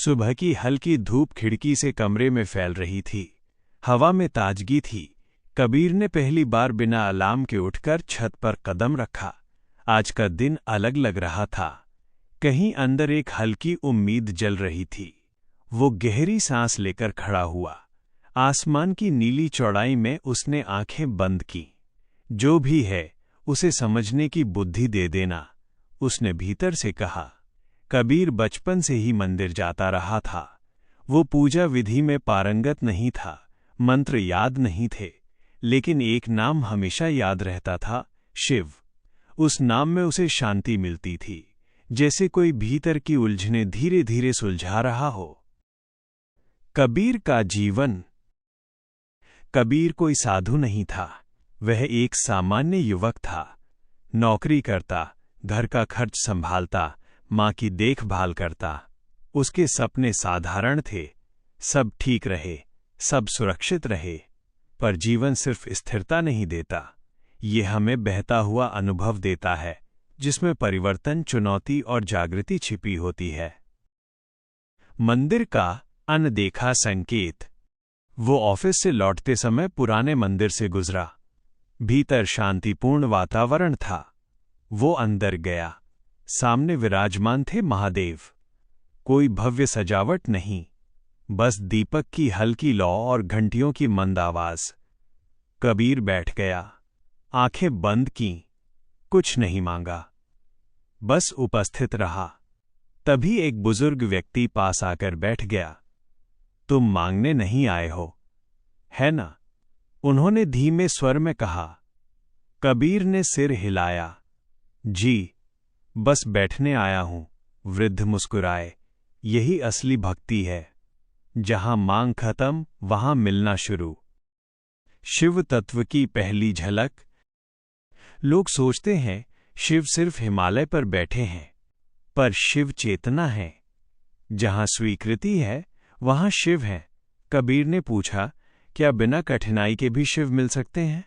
सुबह की हल्की धूप खिड़की से कमरे में फैल रही थी। हवा में ताजगी थी। कबीर ने पहली बार बिना अलार्म के उठकर छत पर कदम रखा। आज का दिन अलग लग रहा था। कहीं अंदर एक हल्की उम्मीद जल रही थी। वो गहरी सांस लेकर खड़ा हुआ। आसमान की नीली चौड़ाई में उसने आंखें बंद की। जो भी है उसे समझने की बुद्धि दे देना, उसने भीतर से कहा। कबीर बचपन से ही मंदिर जाता रहा था। वो पूजा विधि में पारंगत नहीं था, मंत्र याद नहीं थे, लेकिन एक नाम हमेशा याद रहता था, शिव। उस नाम में उसे शांति मिलती थी, जैसे कोई भीतर की उलझनें धीरे धीरे सुलझा रहा हो। कबीर का जीवन। कबीर कोई साधु नहीं था। वह एक सामान्य युवक था। नौकरी करता, घर का खर्च संभालता, मां की देखभाल करता। उसके सपने साधारण थे, सब ठीक रहे, सब सुरक्षित रहे। पर जीवन सिर्फ स्थिरता नहीं देता, ये हमें बहता हुआ अनुभव देता है, जिसमें परिवर्तन, चुनौती और जागृति छिपी होती है। मंदिर का अनदेखा संकेत। वो ऑफिस से लौटते समय पुराने मंदिर से गुजरा। भीतर शांतिपूर्ण वातावरण था। वो अंदर गया। सामने विराजमान थे महादेव। कोई भव्य सजावट नहीं, बस दीपक की हल्की लौ और घंटियों की मंद आवाज। कबीर बैठ गया, आंखें बंद कीं, कुछ नहीं मांगा, बस उपस्थित रहा। तभी एक बुजुर्ग व्यक्ति पास आकर बैठ गया। तुम मांगने नहीं आए हो, है ना? उन्होंने धीमे स्वर में कहा। कबीर ने सिर हिलाया। जी, बस बैठने आया हूं। वृद्ध मुस्कुराए। यही असली भक्ति है, जहां मांग खत्म वहां मिलना शुरू। शिव तत्व की पहली झलक। लोग सोचते हैं शिव सिर्फ हिमालय पर बैठे हैं, पर शिव चेतना है। जहां स्वीकृति है वहां शिव है। कबीर ने पूछा, क्या बिना कठिनाई के भी शिव मिल सकते हैं?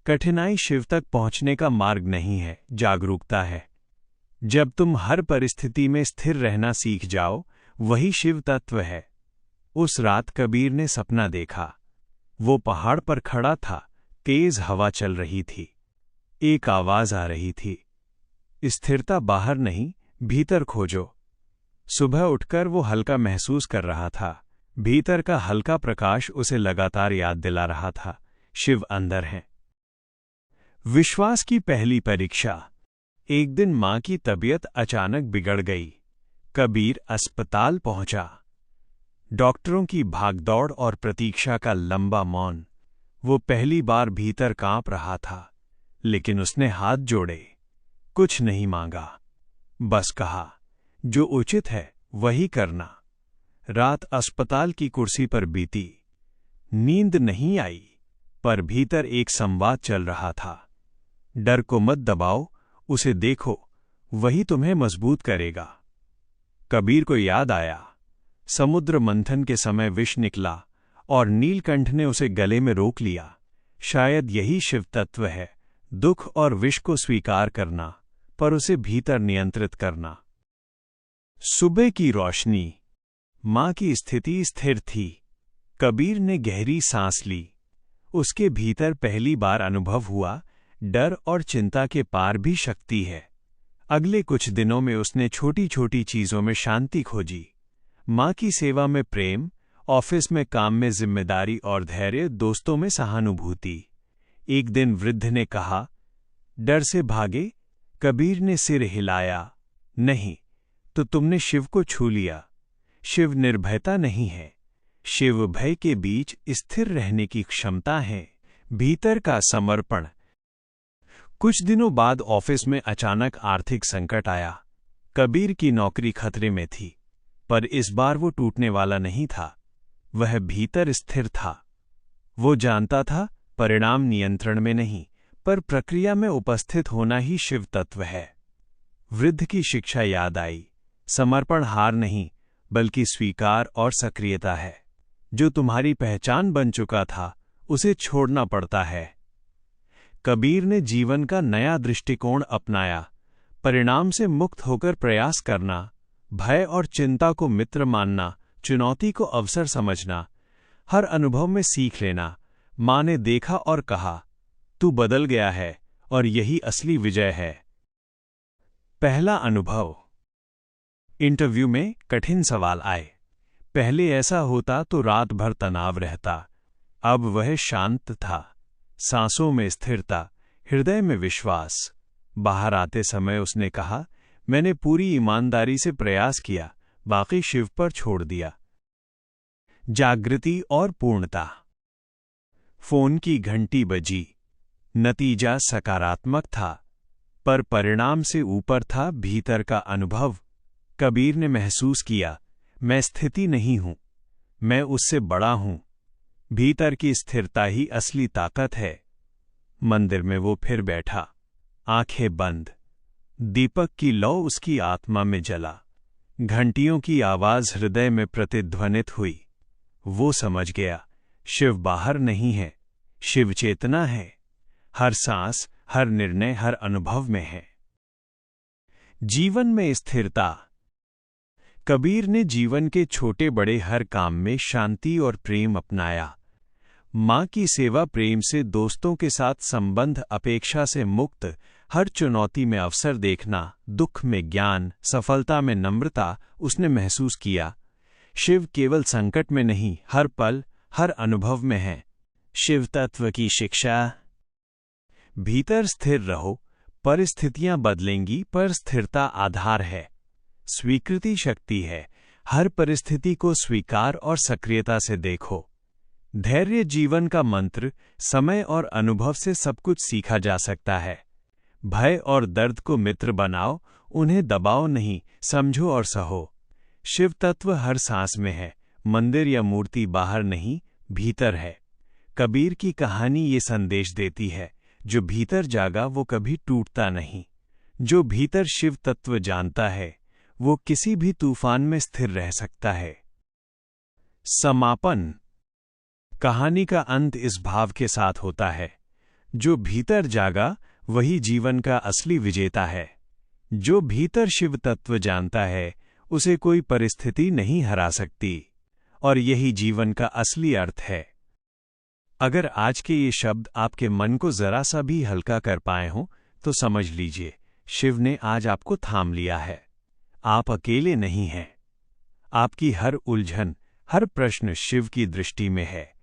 कठिनाई शिव तक पहुंचने का मार्ग नहीं है, जागरूकता है। जब तुम हर परिस्थिति में स्थिर रहना सीख जाओ, वही शिव तत्व है। उस रात कबीर ने सपना देखा। वो पहाड़ पर खड़ा था, तेज हवा चल रही थी। एक आवाज आ रही थी, स्थिरता बाहर नहीं, भीतर खोजो। सुबह उठकर वो हल्का महसूस कर रहा था। भीतर का हल्का प्रकाश उसे लगातार याद दिला रहा था, शिव अंदर है। विश्वास की पहली परीक्षा। एक दिन मां की तबीयत अचानक बिगड़ गई। कबीर अस्पताल पहुंचा। डॉक्टरों की भागदौड़ और प्रतीक्षा का लंबा मौन। वो पहली बार भीतर कांप रहा था, लेकिन उसने हाथ जोड़े, कुछ नहीं मांगा, बस कहा, जो उचित है वही करना। रात अस्पताल की कुर्सी पर बीती। नींद नहीं आई, पर भीतर एक संवाद चल रहा था। डर को मत दबाओ, उसे देखो, वही तुम्हें मजबूत करेगा। कबीर को याद आया, समुद्र मंथन के समय विष निकला और नीलकंठ ने उसे गले में रोक लिया। शायद यही शिव तत्व है, दुख और विष को स्वीकार करना, पर उसे भीतर नियंत्रित करना। सुबह की रोशनी। मां की स्थिति स्थिर थी। कबीर ने गहरी सांस ली। उसके भीतर पहली बार अनुभव हुआ, डर और चिंता के पार भी शक्ति है। अगले कुछ दिनों में उसने छोटी छोटी चीजों में शांति खोजी। मां की सेवा में प्रेम, ऑफिस में काम में जिम्मेदारी और धैर्य, दोस्तों में सहानुभूति। एक दिन वृद्ध ने कहा, डर से भागे? कबीर ने सिर हिलाया। नहीं, तो तुमने शिव को छू लिया। शिव निर्भयता नहीं है, शिव भय के बीच स्थिर रहने की क्षमता है, भीतर का समर्पण। कुछ दिनों बाद ऑफिस में अचानक आर्थिक संकट आया। कबीर की नौकरी खतरे में थी, पर इस बार वो टूटने वाला नहीं था। वह भीतर स्थिर था। वो जानता था, परिणाम नियंत्रण में नहीं, पर प्रक्रिया में उपस्थित होना ही शिव तत्व है। वृद्ध की शिक्षा याद आई। समर्पण हार नहीं, बल्कि स्वीकार और सक्रियता है। जो तुम्हारी पहचान बन चुका था, उसे छोड़ना पड़ता है। कबीर ने जीवन का नया दृष्टिकोण अपनाया। परिणाम से मुक्त होकर प्रयास करना, भय और चिंता को मित्र मानना, चुनौती को अवसर समझना, हर अनुभव में सीख लेना। माँ ने देखा और कहा, तू बदल गया है और यही असली विजय है। पहला अनुभव। इंटरव्यू में कठिन सवाल आए। पहले ऐसा होता तो रात भर तनाव रहता, अब वह शांत था। सांसों में स्थिरता, हृदय में विश्वास। बाहर आते समय उसने कहा, मैंने पूरी ईमानदारी से प्रयास किया, बाकी शिव पर छोड़ दिया। जागृति और पूर्णता। फोन की घंटी बजी। नतीजा सकारात्मक था, पर परिणाम से ऊपर था भीतर का अनुभव। कबीर ने महसूस किया, मैं स्थिति नहीं हूं, मैं उससे बड़ा हूं। भीतर की स्थिरता ही असली ताकत है। मंदिर में वो फिर बैठा, आंखें बंद। दीपक की लौ उसकी आत्मा में जला। घंटियों की आवाज हृदय में प्रतिध्वनित हुई। वो समझ गया, शिव बाहर नहीं है, शिव चेतना है। हर सांस, हर निर्णय, हर अनुभव में है। जीवन में स्थिरता। कबीर ने जीवन के छोटे बड़े हर काम में शांति और प्रेम अपनाया। माँ की सेवा, प्रेम से, दोस्तों के साथ संबंध, अपेक्षा से मुक्त, हर चुनौती में अवसर देखना, दुख में ज्ञान, सफलता में नम्रता। उसने महसूस किया, शिव केवल संकट में नहीं, हर पल, हर अनुभव में है। शिव तत्व की शिक्षा। भीतर स्थिर रहो, परिस्थितियां बदलेंगी, पर स्थिरता आधार है। स्वीकृति शक्ति है। हर परिस्थिति को स्वीकार और सक्रियता से देखो। धैर्य जीवन का मंत्र। समय और अनुभव से सब कुछ सीखा जा सकता है। भय और दर्द को मित्र बनाओ, उन्हें दबाओ नहीं, समझो और सहो। शिव तत्व हर सांस में है। मंदिर या मूर्ति बाहर नहीं, भीतर है। कबीर की कहानी ये संदेश देती है, जो भीतर जागा वो कभी टूटता नहीं। जो भीतर शिव तत्व जानता है, वो किसी भी तूफान में स्थिर रह सकता है। समापन। कहानी का अंत इस भाव के साथ होता है, जो भीतर जागा वही जीवन का असली विजेता है। जो भीतर शिव तत्व जानता है, उसे कोई परिस्थिति नहीं हरा सकती, और यही जीवन का असली अर्थ है। अगर आज के ये शब्द आपके मन को जरा सा भी हल्का कर पाए हों, तो समझ लीजिए, शिव ने आज आपको थाम लिया है। आप अकेले नहीं हैं। आपकी हर उलझन, हर प्रश्न शिव की दृष्टि में है।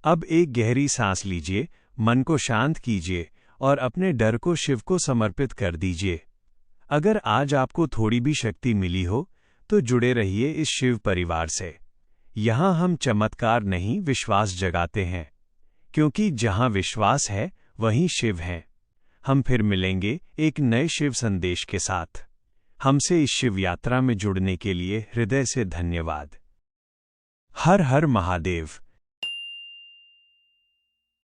अब एक गहरी सांस लीजिए, मन को शांत कीजिए और अपने डर को शिव को समर्पित कर दीजिए। अगर आज आपको थोड़ी भी शक्ति मिली हो, तो जुड़े रहिए इस शिव परिवार से। यहां हम चमत्कार नहीं, विश्वास जगाते हैं, क्योंकि जहां विश्वास है वहीं शिव हैं। हम फिर मिलेंगे एक नए शिव संदेश के साथ। हमसे इस शिव यात्रा में जुड़ने के लिए हृदय से धन्यवाद। हर हर महादेव।